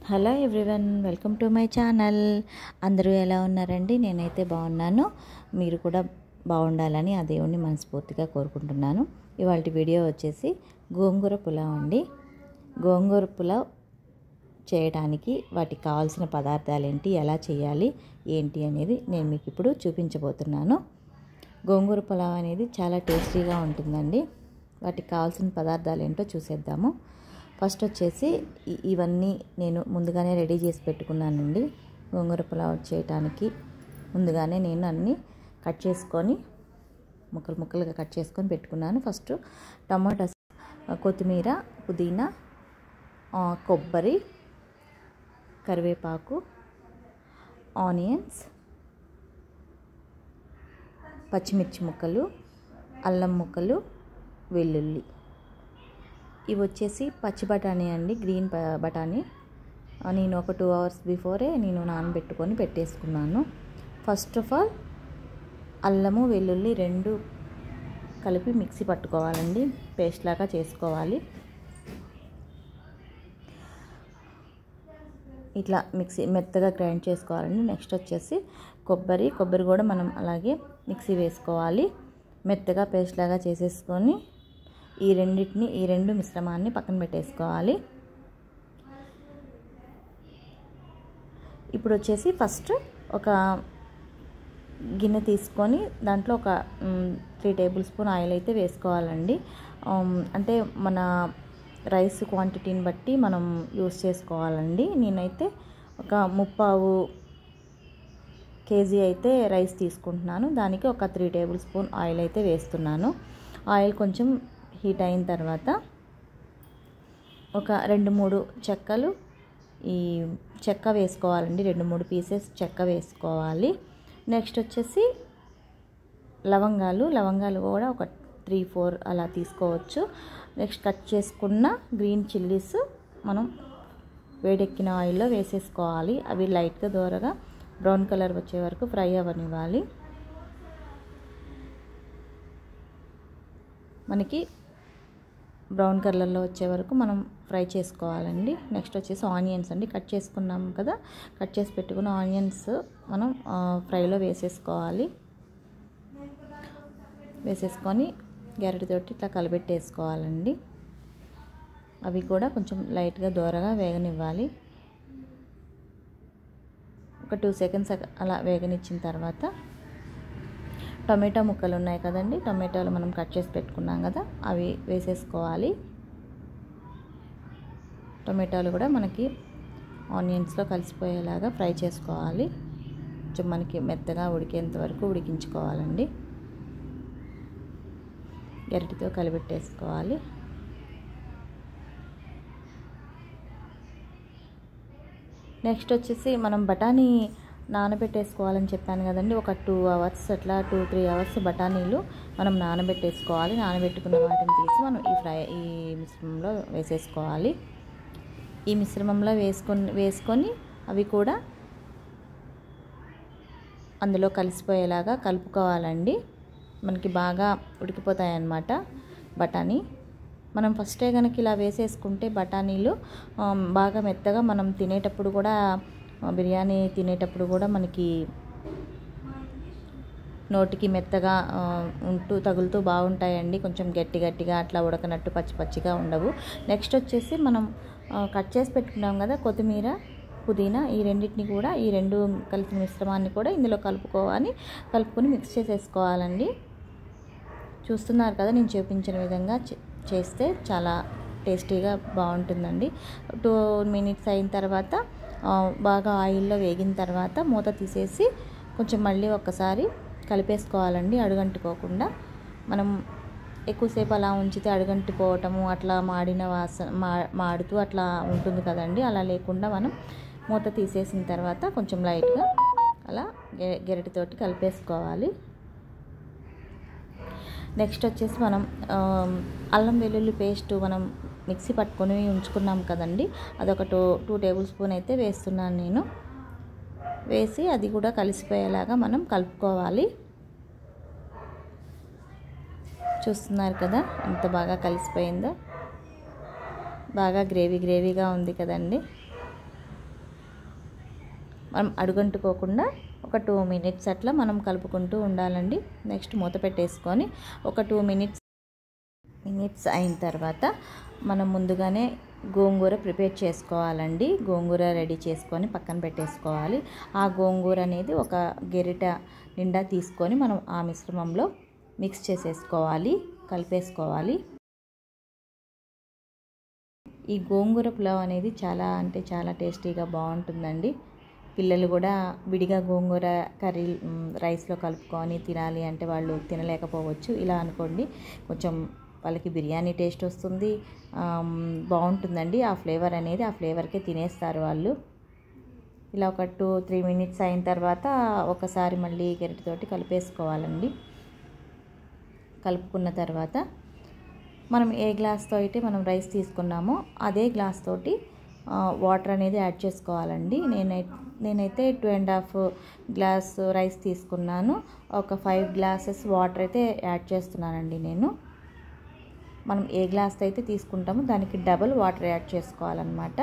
Hello everyone, welcome to my channel. అందరూ ఎలా ఉన్నారండి? నేనైతే బాగున్నాను. మీరు కూడా బాగుండాలని ఆ దేవుణ్ణి మనస్ఫూర్తిగా కోరుకుంటున్నాను. ఇవాళ వీడియో వచ్చేసి గోంగూర పులావ్ అండి. గోంగూర పులావ్ చేయడానికి వాటికి కావాల్సిన పదార్థాలు ఏంటి, ఎలా చేయాలి, ఏంటి అనేది నేను మీకు ఇప్పుడు చూపించబోతున్నాను. గోంగూర పులావ్ అనేది చాలా టేస్టీగా ఉంటుందండి. వాటికి కావాల్సిన పదార్థాలు ఏంటో చూసేద్దాము. ఫస్ట్ వచ్చేసి ఇవన్నీ నేను ముందుగానే రెడీ చేసి పెట్టుకున్నానండి. గోంగూర పులావ్ చేయడానికి ముందుగానే నేను అన్నీ కట్ చేసుకొని ముక్కలుగా కట్ చేసుకొని పెట్టుకున్నాను. ఫస్ట్ టమాటాస్, కొత్తిమీర, పుదీనా, కొబ్బరి, కరివేపాకు, ఆనియన్స్, పచ్చిమిర్చి ముక్కలు, అల్లం ముక్కలు, వెల్లుల్లి. ఇవి వచ్చేసి పచ్చి బఠానీ అండి, గ్రీన్ బఠానీ. నేను ఒక 2 hours బిఫోరే నేను నానబెట్టుకొని పెట్టేసుకున్నాను. ఫస్ట్ ఆఫ్ ఆల్ అల్లము వెల్లుల్లి 2 కలిపి మిక్సీ పట్టుకోవాలండి, పేస్ట్ లాగా చేసుకోవాలి. ఇట్లా మెత్తగా గ్రైండ్ చేసుకోవాలండి. నెక్స్ట్ వచ్చేసి కొబ్బరి కూడా మనం అలాగే మిక్సీ వేసుకోవాలి. మెత్తగా పేస్ట్ లాగా చేసేసుకొని ఈ రెండు మిశ్రమాన్ని పక్కన పెట్టేసుకోవాలి. ఇప్పుడు వచ్చేసి ఫస్ట్ ఒక గిన్నె తీసుకొని దాంట్లో ఒక 3 tablespoon ఆయిల్ అయితే వేసుకోవాలండి. అంటే మన రైస్ క్వాంటిటీని బట్టి మనం యూస్ చేసుకోవాలండి. నేనైతే ఒక 3/4 kg అయితే రైస్ తీసుకుంటున్నాను. దానికి ఒక 3 tablespoon ఆయిల్ అయితే వేస్తున్నాను. ఆయిల్ కొంచెం హీట్ అయిన తర్వాత ఒక 2-3 చెక్కలు, ఈ చెక్క వేసుకోవాలండి. 2-3 పీసెస్ చెక్క వేసుకోవాలి. నెక్స్ట్ వచ్చేసి లవంగాలు కూడా ఒక 3-4 అలా తీసుకోవచ్చు. నెక్స్ట్ కట్ చేసుకున్న గ్రీన్ చిల్లీస్ మనం వేడెక్కిన ఆయిల్లో వేసేసుకోవాలి. అవి లైట్గా దోరగా బ్రౌన్ కలర్ వచ్చే వరకు ఫ్రై అవ్వనివ్వాలి. మనకి బ్రౌన్ కలర్లో వచ్చే వరకు మనం ఫ్రై చేసుకోవాలండి. నెక్స్ట్ వచ్చేసి ఆనియన్స్ అండి, కట్ చేసుకున్నాం కదా, కట్ చేసి పెట్టుకున్న ఆనియన్స్ మనం ఫ్రైలో వేసేసుకోవాలి. వేసేసుకొని గరిటెతోటి ఇట్లా కలబెట్టేసుకోవాలండి. అవి కూడా కొంచెం లైట్గా దోరగా వేగనివ్వాలి. ఒక 2 seconds అలా వేగనిచ్చిన తర్వాత టమాటా ముక్కలు ఉన్నాయి కదండి, టమాటాలు మనం కట్ చేసి పెట్టుకున్నాం కదా, అవి వేసేసుకోవాలి. టమాటాలు కూడా మనకి ఆనియన్స్లో కలిసిపోయేలాగా ఫ్రై చేసుకోవాలి. కొంచెం మనకి మెత్తగా ఉడికేంత వరకు ఉడికించుకోవాలండి. గరిటెతో కలిపెట్టేసుకోవాలి. నెక్స్ట్ వచ్చేసి మనం బఠానీ నానబెట్టేసుకోవాలని చెప్పాను కదండి. ఒక 2 hours అట్లా 2-3 hours బఠానీలు మనం నానబెట్టేసుకోవాలి. నానబెట్టుకున్న వాటిని తీసి మనం ఈ మిశ్రమంలో వేసేసుకోవాలి. ఈ మిశ్రమంలో వేసుకొని అవి కూడా అందులో కలిసిపోయేలాగా కలుపుకోవాలండి. మనకి బాగా ఉడికిపోతాయి అన్నమాట బఠానీ. మనం ఫస్టే కనుక ఇలా వేసేసుకుంటే బఠానీలు బాగా మెత్తగా మనం తినేటప్పుడు కూడా, బిర్యానీ తినేటప్పుడు కూడా మనకి నోటికి మెత్తగా తగులుతూ బాగుంటాయండి. కొంచెం గట్టిగా అట్లా ఉడకనట్టు పచ్చిగా ఉండవు. నెక్స్ట్ వచ్చేసి మనం కట్ చేసి పెట్టుకున్నాం కదా కొత్తిమీర, పుదీనా, ఈ రెండింటిని కూడా, ఈ 2 కలిసిన మిశ్రమాన్ని కూడా ఇందులో కలుపుకొని మిక్స్ చేసేసుకోవాలండి. చూస్తున్నారు కదా, నేను చూపించిన విధంగా చేస్తే చాలా టేస్టీగా బాగుంటుందండి. 2 minutes అయిన తర్వాత బాగా ఆయిల్లో వేగిన తర్వాత మూత తీసేసి కొంచెం మళ్ళీ ఒక్కసారి కలిపేసుకోవాలండి, అడుగంటుకోకుండా. మనం ఎక్కువసేపు అలా ఉంచితే అడుగంటిపోవటము, అట్లా మాడుతూ అట్లా ఉంటుంది కదండి. అలా లేకుండా మనం మూత తీసేసిన తర్వాత కొంచెం లైట్గా అలా గరిటెతోటి కలిపేసుకోవాలి. నెక్స్ట్ వచ్చేసి మనం అల్లం వెల్లుల్లి పేస్ట్ మనం మిక్సీ పట్టుకొని ఉంచుకున్నాం కదండి, అదొక 2 tablespoon అయితే వేస్తున్నాను నేను. వేసి అది కూడా కలిసిపోయేలాగా మనం కలుపుకోవాలి. చూస్తున్నారు కదా ఎంత బాగా కలిసిపోయిందో. బాగా గ్రేవీగా ఉంది కదండి. మనం అడుగంటుకోకుండా ఒక 2 మినిట్స్ అట్లా మనం కలుపుకుంటూ ఉండాలండి. నెక్స్ట్ మూత పెట్టేసుకొని ఒక 2 మినిట్స్ అయిన తర్వాత మనం ముందుగానే గోంగూర ప్రిపేర్ చేసుకోవాలండి. గోంగూర రెడీ చేసుకొని పక్కన పెట్టేసుకోవాలి. ఆ గోంగూర అనేది ఒక గెరిట నిండా తీసుకొని మనం ఆ మిశ్రమంలో మిక్స్ చేసేసుకోవాలి, కలిపేసుకోవాలి. ఈ గోంగూర పులావ్ అనేది చాలా అంటే చాలా టేస్టీగా బాగుంటుందండి. పిల్లలు కూడా విడిగా గోంగూర కర్రీ రైస్లో కలుపుకొని తినాలి అంటే వాళ్ళు తినలేకపోవచ్చు. ఇలా అనుకోండి, కొంచెం వాళ్ళకి బిర్యానీ టేస్ట్ వస్తుంది, బాగుంటుందండి. ఆ ఫ్లేవర్ అనేది ఆ ఫ్లేవర్కే తినేస్తారు వాళ్ళు. ఇలా ఒక 2-3 మినిట్స్ అయిన తర్వాత ఒకసారి మళ్ళీ గరిటెతోటి కలిపేసుకోవాలండి. కలుపుకున్న తర్వాత మనం ఏ గ్లాస్తో అయితే మనం రైస్ తీసుకున్నామో అదే గ్లాస్ తోటి వాటర్ అనేది యాడ్ చేసుకోవాలండి. నేనైతే 2.5 గ్లాస్ రైస్ తీసుకున్నాను. ఒక 5 గ్లాసెస్ వాటర్ అయితే యాడ్ చేస్తున్నానండి నేను. మనం ఏ గ్లాస్ అయితే తీసుకుంటామో దానికి డబుల్ వాటర్ యాడ్ చేసుకోవాలన్నమాట.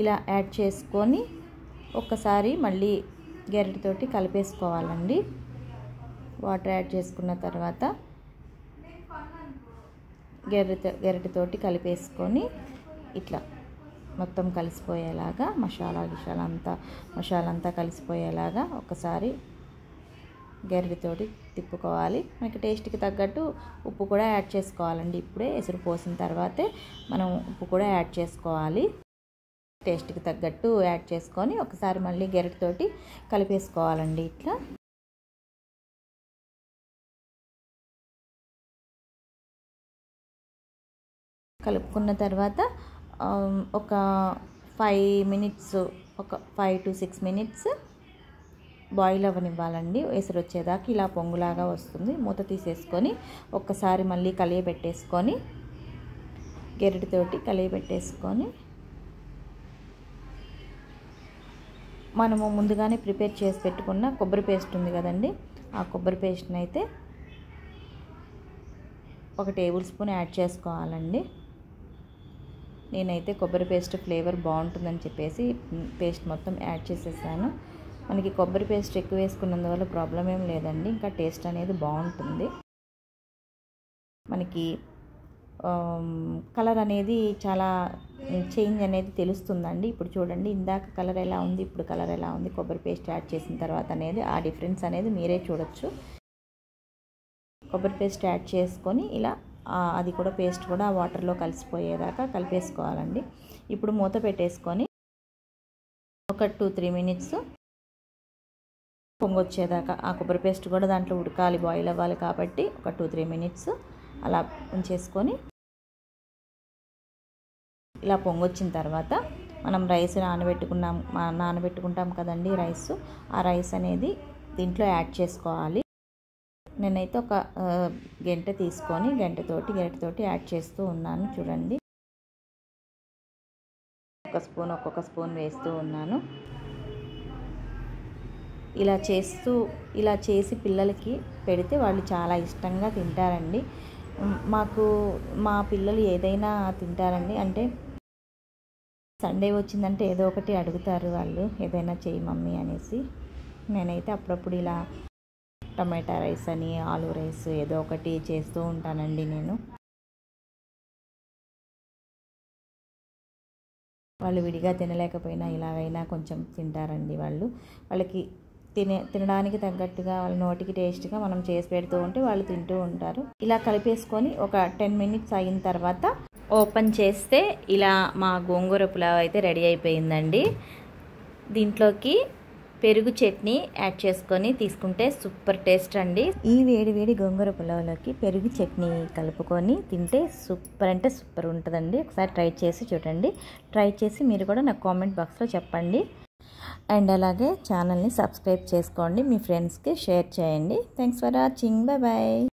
ఇలా యాడ్ చేసుకొని ఒక్కసారి మళ్ళీ గరిటెతోటి కలిపేసుకోవాలండి. వాటర్ యాడ్ చేసుకున్న తర్వాత గరిటెతోటి కలిపేసుకొని ఇట్లా మొత్తం కలిసిపోయేలాగా మసాలా అంతా కలిసిపోయేలాగా ఒకసారి గరిటెతోటి తిప్పుకోవాలి. మనకి టేస్ట్కి తగ్గట్టు ఉప్పు కూడా యాడ్ చేసుకోవాలండి. ఇప్పుడే ఎసురు పోసిన తర్వాతే మనం ఉప్పు కూడా యాడ్ చేసుకోవాలి. టేస్ట్కి తగ్గట్టు యాడ్ చేసుకొని ఒకసారి మళ్ళీ గరిటెతోటి కలిపేసుకోవాలండి. ఇట్లా కలుపుకున్న తర్వాత ఒక 5 to 6 మినిట్స్ బాయిల్ అవ్వనివ్వాలండి. ఎసురు వచ్చేదాకా ఇలా పొంగులాగా వస్తుంది. మూత తీసేసుకొని ఒక్కసారి మళ్ళీ కలియబెట్టేసుకొని గరిటెతోటి కలియబెట్టేసుకొని మనము ముందుగానే ప్రిపేర్ చేసి పెట్టుకున్న కొబ్బరి పేస్ట్ ఉంది కదండి, ఆ కొబ్బరి పేస్ట్ని అయితే 1 టేబుల్ స్పూన్ యాడ్ చేసుకోవాలండి. నేనైతే కొబ్బరి పేస్ట్ ఫ్లేవర్ బాగుంటుందని చెప్పేసి పేస్ట్ మొత్తం యాడ్ చేసేసాను. మనకి కొబ్బరి పేస్ట్ ఎక్కువ వేసుకున్నందువల్ల ప్రాబ్లం ఏం లేదండి, ఇంకా టేస్ట్ అనేది బాగుంటుంది. మనకి కలర్ అనేది చాలా చేంజ్ అనేది తెలుస్తుందండి. ఇప్పుడు చూడండి, ఇందాక కలర్ ఎలా ఉంది, ఇప్పుడు కలర్ ఎలా ఉంది కొబ్బరి పేస్ట్ యాడ్ చేసిన తర్వాత అనేది ఆ డిఫరెన్స్ అనేది మీరే చూడొచ్చు. కొబ్బరి పేస్ట్ యాడ్ చేసుకొని ఇలా అది కూడా పేస్ట్ కూడా వాటర్లో కలిసిపోయేదాకా కలిపేసుకోవాలండి. ఇప్పుడు మూత పెట్టేసుకొని ఒక 2-3 మినిట్స్ పొంగొచ్చేదాకా ఆ కొబ్బరి పేస్ట్ కూడా దాంట్లో ఉడకాలి, బాయిల్ అవ్వాలి కాబట్టి ఒక 2-3 మినిట్స్ అలా ఉంచేసుకొని ఇలా పొంగొచ్చిన తర్వాత మనం రైస్ నానబెట్టుకుంటాం కదండి రైస్, ఆ రైస్ అనేది దీంట్లో యాడ్ చేసుకోవాలి. నేనైతే ఒక గంటె తీసుకొని గరిటెతోటి యాడ్ చేస్తూ ఉన్నాను. చూడండి, ఒక్కొక్క స్పూన్ వేస్తూ ఉన్నాను. ఇలా చేసి పిల్లలకి పెడితే వాళ్ళు చాలా ఇష్టంగా తింటారండి. మా పిల్లలు ఏదైనా తింటారండి. అంటే సండే వచ్చిందంటే ఏదో ఒకటి అడుగుతారు వాళ్ళు, ఏదైనా చేయి మమ్మీ అనేసి. నేనైతే అప్పుడప్పుడు ఇలా టమాటా రైస్ అని, ఆలూ రైస్ ఏదో ఒకటి చేస్తూ ఉంటానండి నేను. వాళ్ళు విడిగా తినలేకపోయినా ఇలాగైనా కొంచెం తింటారండి వాళ్ళకి తినడానికి తగ్గట్టుగా వాళ్ళ నోటికి టేస్ట్గా మనం చేసి పెడుతూ ఉంటే వాళ్ళు తింటూ ఉంటారు. ఇలా కలిపేసుకొని ఒక 10 మినిట్స్ అయిన తర్వాత ఓపెన్ చేస్తే ఇలా మా గోంగూర పులావ్ అయితే రెడీ అయిపోయిందండి. దీంట్లోకి పెరుగు చట్నీ యాడ్ చేసుకొని తీసుకుంటే సూపర్ టేస్ట్ అండి. ఈ వేడి గోంగూర పులావ్లోకి పెరుగు చట్నీ కలుపుకొని తింటే సూపర్ అంటే సూపర్ ఉంటుందండి. ఒకసారి ట్రై చేసి చూడండి. ట్రై చేసి మీరు కూడా నాకు కామెంట్ బాక్స్లో చెప్పండి. అండ్ అలాగే ఛానల్ని సబ్స్క్రైబ్ చేసుకోండి, మీ ఫ్రెండ్స్కి షేర్ చేయండి. Thanks for watching. బాయ్.